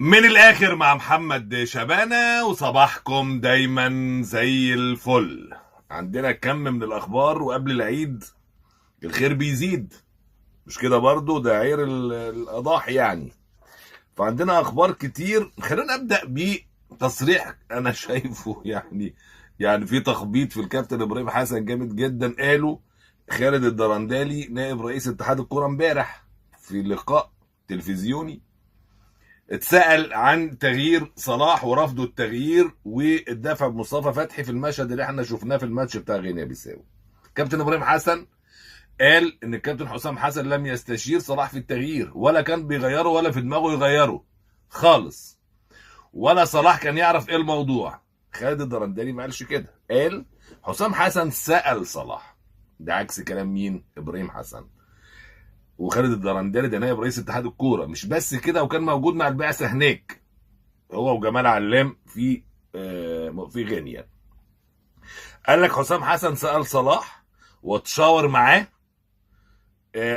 من الاخر مع محمد شبانة، وصباحكم دايما زي الفل. عندنا كم من الاخبار، وقبل العيد الخير بيزيد، مش كده؟ برضو ده عير الاضاحي يعني. فعندنا اخبار كتير. خلينا نبدا بتصريح انا شايفه يعني في تخبيط في الكابتن ابراهيم حسن جامد جدا. قالوا خالد الدرندالي نائب رئيس اتحاد الكوره امبارح في لقاء تلفزيوني اتسأل عن تغيير صلاح ورفضه التغيير والدفع بمصطفى فتحي في المشهد اللي احنا شفناه في الماتش بتاع غينيا بيساو. كابتن ابراهيم حسن قال ان الكابتن حسام حسن لم يستشير صلاح في التغيير، ولا كان بيغيره ولا في دماغه يغيره خالص، ولا صلاح كان يعرف ايه الموضوع. خالد الدرندلي ما قالش كده، قال حسام حسن سأل صلاح. ده عكس كلام مين؟ ابراهيم حسن. وخالد الدرندلي ده نائب رئيس اتحاد الكوره، مش بس كده، وكان موجود مع البعثه هناك هو وجمال علام في غينيا. قال لك حسام حسن سأل صلاح وتشاور معاه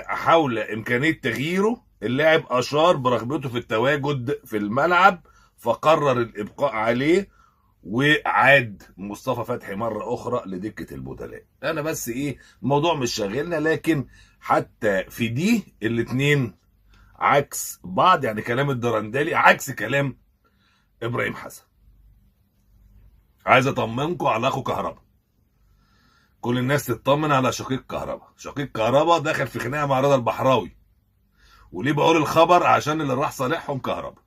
حول امكانيه تغييره. اللاعب اشار برغبته في التواجد في الملعب، فقرر الابقاء عليه، وعاد مصطفى فتحي مره اخرى لدكه البدلاء. انا بس الموضوع مش شاغلنا، لكن حتى في دي الاتنين عكس بعض. يعني كلام الدرندلي عكس كلام ابراهيم حسن. عايز اطمنكم على اخو كهربا. كل الناس تطمن على شقيق كهربا. شقيق كهربا دخل في خناقه مع رضا البحراوي. وليه بقول الخبر؟ عشان اللي راح صالحهم كهربا،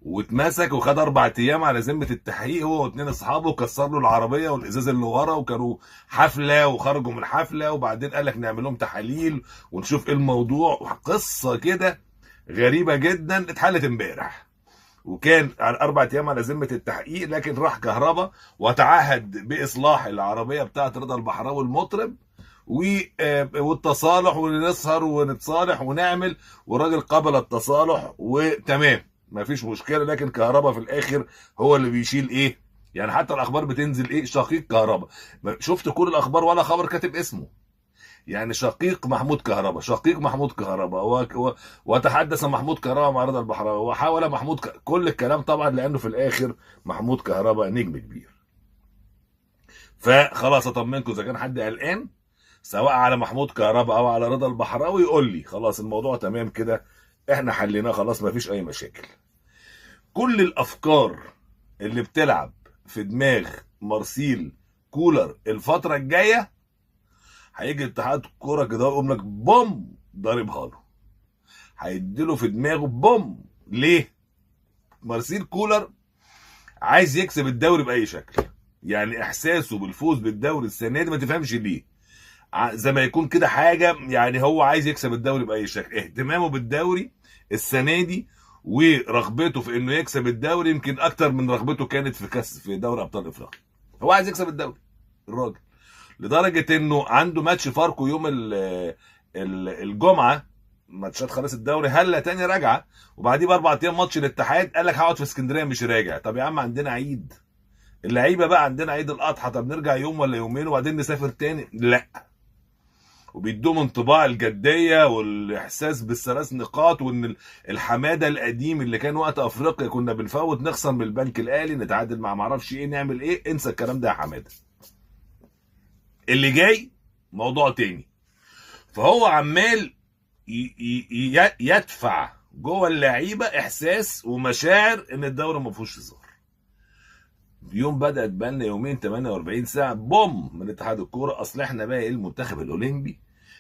واتمسك وخد 4 ايام على ذمه التحقيق، هو واثنين اصحابه. كسر له العربيه والازاز اللي ورا، وكانوا حفله وخرجوا من حفله، وبعدين قال لك نعمل لهم تحاليل ونشوف ايه الموضوع. قصه كده غريبه جدا اتحلت امبارح، وكان على 4 ايام على ذمه التحقيق. لكن راح كهربا وتعهد باصلاح العربيه بتاعت رضا البحراوي المطرب، والتصالح، ونسهر ونتصالح ونعمل. والراجل قبل التصالح وتمام، مفيش مشكله. لكن كهربا في الاخر هو اللي بيشيل يعني حتى الاخبار بتنزل شقيق كهربا. شفت كل الاخبار ولا خبر كاتب اسمه. يعني شقيق محمود كهربا، شقيق محمود كهربا، وتحدث محمود كهربا مع رضا البحراوي، وحاول كل الكلام طبعا، لانه في الاخر محمود كهربا نجم كبير. فخلاص اطمنكم، اذا كان حد قلقان سواء على محمود كهربا او على رضا البحراوي يقول لي خلاص الموضوع تمام كده، احنا حليناه خلاص، مفيش اي مشاكل. كل الافكار اللي بتلعب في دماغ مارسيل كولر الفتره الجايه، هيجي اتحاد الكوره كده يقوم لك بوم ضاربها له، هيديله في دماغه بوم. ليه؟ مارسيل كولر عايز يكسب الدوري باي شكل. يعني احساسه بالفوز بالدوري السنه دي ما تفهمش ليه، زي ما يكون كده حاجه. يعني هو عايز يكسب الدوري باي شكل. اهتمامه بالدوري السنه دي ورغبته في انه يكسب الدوري يمكن اكتر من رغبته كانت في دوري ابطال افريقيا. هو عايز يكسب الدوري الراجل، لدرجه انه عنده ماتش فاركو يوم الجمعه، ماتشات خلاص الدوري هلا تاني راجعه، وبعديه ب4 ايام ماتش الاتحاد. قال لك هقعد في اسكندريه مش راجع. طب يا عم عندنا عيد اللعيبه بقى، عندنا عيد الاضحى، طب نرجع يوم ولا يومين وبعدين نسافر تاني؟ لا. وبيدوم انطباع الجديه والاحساس بالثلاث نقاط، وان الحماده القديم اللي كان وقت افريقيا كنا بنفوت، نخسر من البنك الاهلي، نتعادل مع معرفش نعمل انسى الكلام ده يا حماده. اللي جاي موضوع تاني. فهو عمال يدفع جوه اللعيبه احساس ومشاعر ان الدوري ما فيهوش هزار. يوم بدات بقالنا يومين 48 ساعه بوم من اتحاد الكوره، اصل احنا بقى المنتخب الاولمبي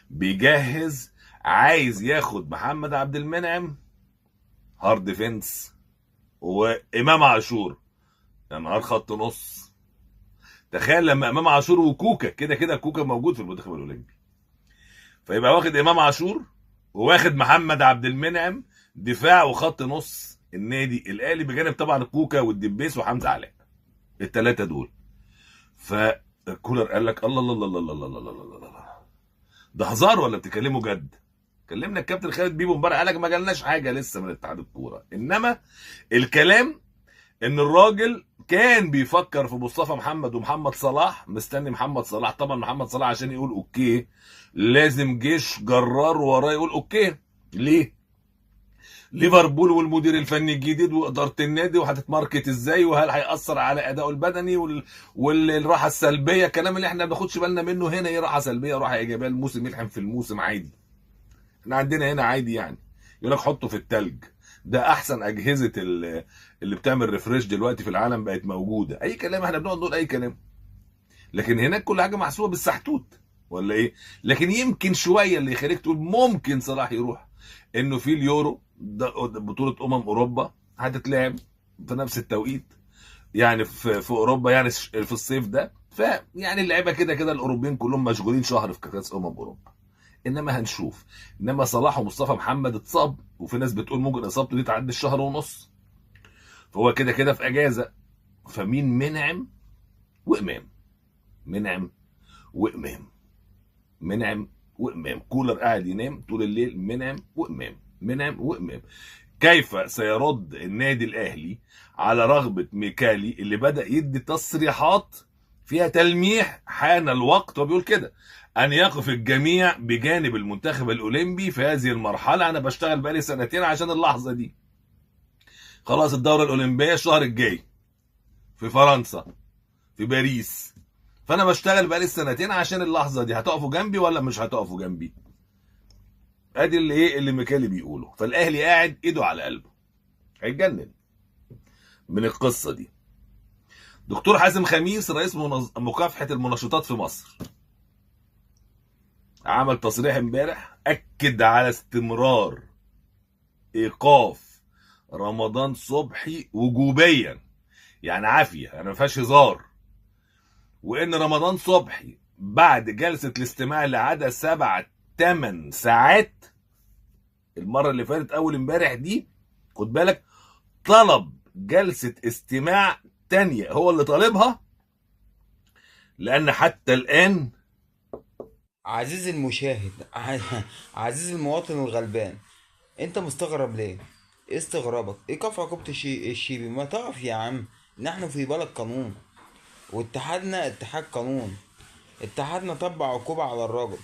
بيجهز، عايز ياخد محمد عبد المنعم هارد ديفنس وامام عاشور يا نهار خط نص. تخيل لما امام عاشور وكوكا، كده كده كوكا موجود في المنتخب الاولمبي، فيبقى واخد امام عاشور وواخد محمد عبد المنعم دفاع وخط نص النادي الاهلي، بجانب طبعا كوكا والدبيس وحمزه علاء، الثلاثه دول. فكولر قال لك الله الله الله الله الله الله الله الله، ده هزار ولا بتكلموا جد؟ كلمنا الكابتن خالد بيبو امبارح قال لك ما جالناش حاجه لسه من اتحاد الكوره، انما الكلام ان الراجل كان بيفكر في مصطفى محمد ومحمد صلاح، مستني محمد صلاح. طبعا محمد صلاح عشان يقول اوكي لازم جيش جرار وراه يقول اوكي. ليه؟ ليفربول والمدير الفني الجديد واداره النادي وهتتماركت ازاي وهل هياثر على ادائه البدني والراحه السلبيه، الكلام اللي احنا ما بناخدش بالنا منه هنا. ايه راحه سلبيه راحه ايجابيه؟ الموسم يلحم في الموسم عادي. احنا عندنا هنا عادي يعني. يقول لك حطه في التلج. ده احسن اجهزه اللي بتعمل ريفريش دلوقتي في العالم بقت موجوده. اي كلام، احنا بنقعد نقول اي كلام، لكن هناك كل حاجه محسوبه بالسحتوت ولا ايه؟ لكن يمكن شويه اللي يخليك تقول ممكن صلاح يروح انه في اليورو بطوله اوروبا هتتلعب في نفس التوقيت، يعني في اوروبا، يعني في الصيف ده. فيعني اللعيبه كده كده الاوروبيين كلهم مشغولين شهر في كاس اوروبا. انما هنشوف. انما صلاح ومصطفى محمد اتصاب، وفي ناس بتقول ممكن اصابته دي تعدي الشهر ونص، فهو كده كده في اجازه. فمين؟ منعم وامام. منعم وامام. منعم وامام. كولر قاعد ينام طول الليل. منعم وامام. منعم وامام. كيف سيرد النادي الاهلي على رغبه ميكالي اللي بدا يدي تصريحات فيها تلميح حان الوقت، وبيقول كده ان يقف الجميع بجانب المنتخب الاولمبي في هذه المرحله. انا بشتغل بقالي سنتين عشان اللحظه دي. خلاص الدوره الاولمبيه الشهر الجاي في فرنسا في باريس، فانا بشتغل بقالي سنتين عشان اللحظه دي. هتقفوا جنبي ولا مش هتقفوا جنبي؟ ادي اللي ايه اللي ميكالي بيقوله. فالاهلي قاعد ايده على قلبه، هيتجنن من القصه دي. دكتور حازم خميس رئيس مكافحه المنشطات في مصر عمل تصريح امبارح اكد على استمرار ايقاف رمضان صبحي وجوبيا، يعني عافيه، يعني ما فيهاش هزار. وان رمضان صبحي بعد جلسه الاستماع اللي عادة 7-8 ساعات المره اللي فاتت اول امبارح دي، خد بالك، طلب جلسه استماع تانية، هو اللي طالبها، لان حتى الان عزيزي المشاهد عزيزي المواطن الغلبان، انت مستغرب ليه؟ ايه استغرابك؟ ايقاف عقوبة الشيبي؟ ما تقف يا عم. نحن في بلد قانون، واتحادنا اتحاد قانون. اتحادنا طبق عقوبة على الراجل،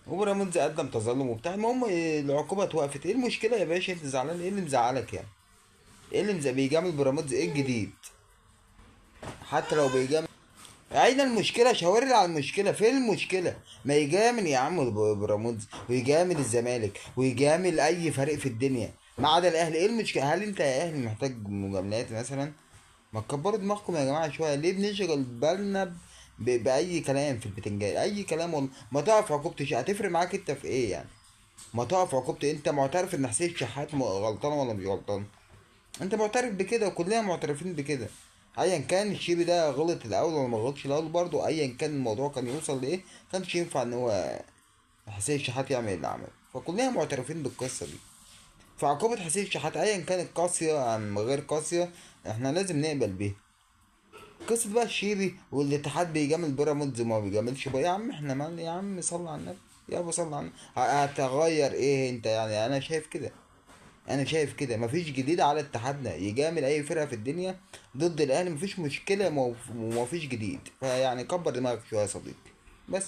وبيراميدز قدم تظلم وبتاع. المهم العقوبة اتوقفت. ايه المشكلة يا باشا؟ انت زعلان؟ ايه اللي مزعلك يعني؟ ايه اللي بيجامل بيراميدز؟ ايه الجديد؟ حتى لو بيجامل، اين المشكله؟ شاور لي على المشكله. فين المشكله؟ ما يجامل يا عم بيراميدز، ويجامل الزمالك، ويجامل اي فريق في الدنيا ما عدا الاهلي. ايه المشكله؟ هل انت يا اهلي محتاج مجاملات مثلا؟ ما تكبروا دماغكم يا جماعه شويه. ليه بنشغل بالنا باي كلام في البتنجان؟ اي كلام والله. ما تقف عقوبتي هتفرق معاك انت في ايه يعني؟ ما تقف عقوبتي. انت معترف ان حسين الشحات غلطان ولا مش غلطان؟ انت معترف بكده، وكلنا معترفين بكده. ايا كان الشيبي ده غلط الاول ولا ما غلطش الاول، برضه ايا كان الموضوع كان يوصل لايه، كانش ينفع ان هو حسين الشحات يعمل اللي عمله. فكلنا معترفين بالقصه دي. فعقوبة حسين الشحات ايا كانت قاسية ام غير قاسية، احنا لازم نقبل بيها. قصة بقى الشيبي والاتحاد بيجامل بيراميدز وما بيجاملش بقى، يا عم احنا مالنا يا عم؟ صلى على النبي. يا ابو صلى على النبي. هتغير ايه انت يعني؟ انا شايف كده. انا شايف كده مفيش جديد على اتحادنا يجامل اي فرقه في الدنيا ضد الاهلي. مفيش مشكله ومفيش جديد. فيعني كبر دماغك شويه يا صديقي. بس